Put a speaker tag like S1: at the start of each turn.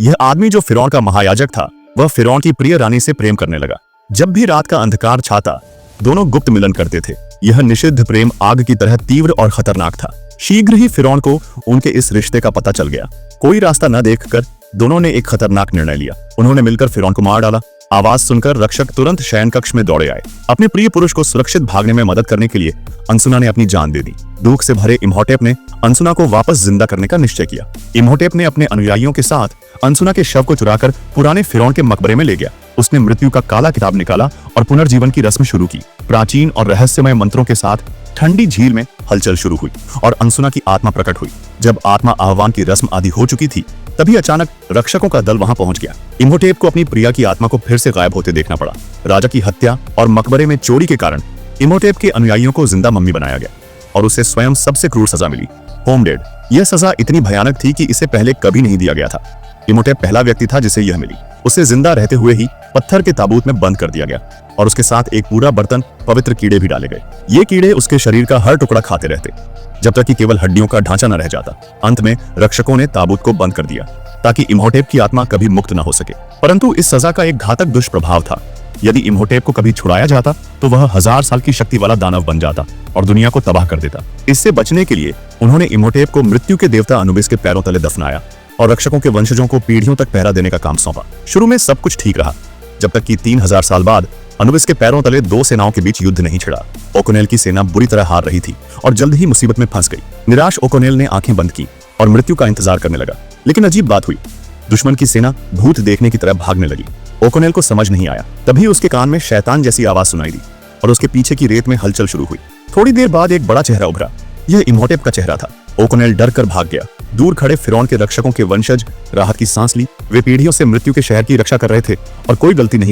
S1: यह आदमी जो फिरौन का महायाजक था, वह फिरौन की प्रिय रानी से प्रेम करने लगा। जब भी रात का अंधकार छाता, दोनों गुप्त मिलन करते थे। यह निषिद्ध प्रेम आग की तरह तीव्र और खतरनाक था। शीघ्र ही फिरौन को उनके इस रिश्ते का पता चल गया। कोई रास्ता न देखकर दोनों ने एक खतरनाक निर्णय लिया। उन्होंने मिलकर फिरौन को मार डाला। आवाज सुनकर रक्षक तुरंत शयन कक्ष में दौड़े आए। अपने प्रिय पुरुष को सुरक्षित भागने में मदद करने के लिए अंसुना ने अपनी जान दे दी। दुख से भरे इम्होटेप ने अंसुना को वापस जिंदा करने का निश्चय किया। इम्होटेप ने अपने अनुयायियों के साथ अंसुना के शव को चुराकर पुराने फिरौन के मकबरे में ले गया। उसने मृत्यु का काला किताब निकाला और पुनर्जीवन की रस्म शुरू की। प्राचीन और रहस्यमय मंत्रों के साथ ठंडी झील में हलचल शुरू हुई और अंसुना की आत्मा प्रकट हुई। जब आत्मा आह्वान की रस्म आदि हो चुकी थी, तभी अचानक रक्षकों का दल वहां पहुंच गया। इम्होटेप को अपनी प्रिया की आत्मा को फिर से गायब होते देखना पड़ा। राजा की हत्या और मकबरे में चोरी के कारण इम्होटेप के अनुयायियों को जिंदा मम्मी बनाया गया और उसे स्वयं सबसे क्रूर सजा मिली, होम डेड। यह सजा इतनी भयानक थी कि इसे पहले कभी नहीं दिया गया था। इम्होटेप पहला व्यक्ति था जिसे यह मिली। उसे जिंदा रहते हुए ही पत्थर के ताबूत में बंद कर दिया गया और उसके साथ एक पूरा बर्तन पवित्र कीड़े भी डाले गए। ये कीड़े उसके शरीर का हर टुकड़ा खाते रहते जब तक कि केवल हड्डियों का ढांचा न रह जाता। अंत में रक्षकों ने ताबूत को बंद कर दिया ताकि इम्होटेप की आत्मा कभी मुक्त न हो सके। परंतु इस सजा का एक घातक दुष्प्रभाव था। यदि इम्होटेप को कभी छुड़ाया जाता तो वह 1000 साल की शक्ति वाला दानव बन जाता और दुनिया को तबाह कर देता। इससे बचने के लिए उन्होंने इम्होटेप को मृत्यु के देवता अनुबिस के पैरों तले दफनाया और रक्षकों के वंशजों को पीढ़ियों तक पहरा देने का काम सौंपा। शुरू में सब कुछ ठीक रहा, जब तक कि 3000 साल बाद अनुबिस के पैरों तले दो सेनाओं के बीच युद्ध नहीं छिड़ा। ओकोनेल की सेना बुरी तरह हार रही थी और जल्द ही मुसीबत में फंस गई। निराश ओकोनेल ने आंखें बंद की और मृत्यु का इंतजार करने लगा। लेकिन अजीब बात हुई, दुश्मन की सेना भूत देखने की तरह भागने लगी। ओकोनेल को समझ नहीं आया। तभी उसके कान में शैतान जैसी आवाज सुनाई दी और उसके पीछे की रेत में हलचल शुरू हुई। थोड़ी देर बाद एक बड़ा चेहरा उभरा। यह इम्होटेप का चेहरा था। ओकोनेल डर कर भाग गया। दूर खड़े फिरौन के रक्षकों के वंशज राहत की सांस ली। वे पीढ़ियों से मृत्यु के शहर की रक्षा कर रहे थे और कोई गलती नहीं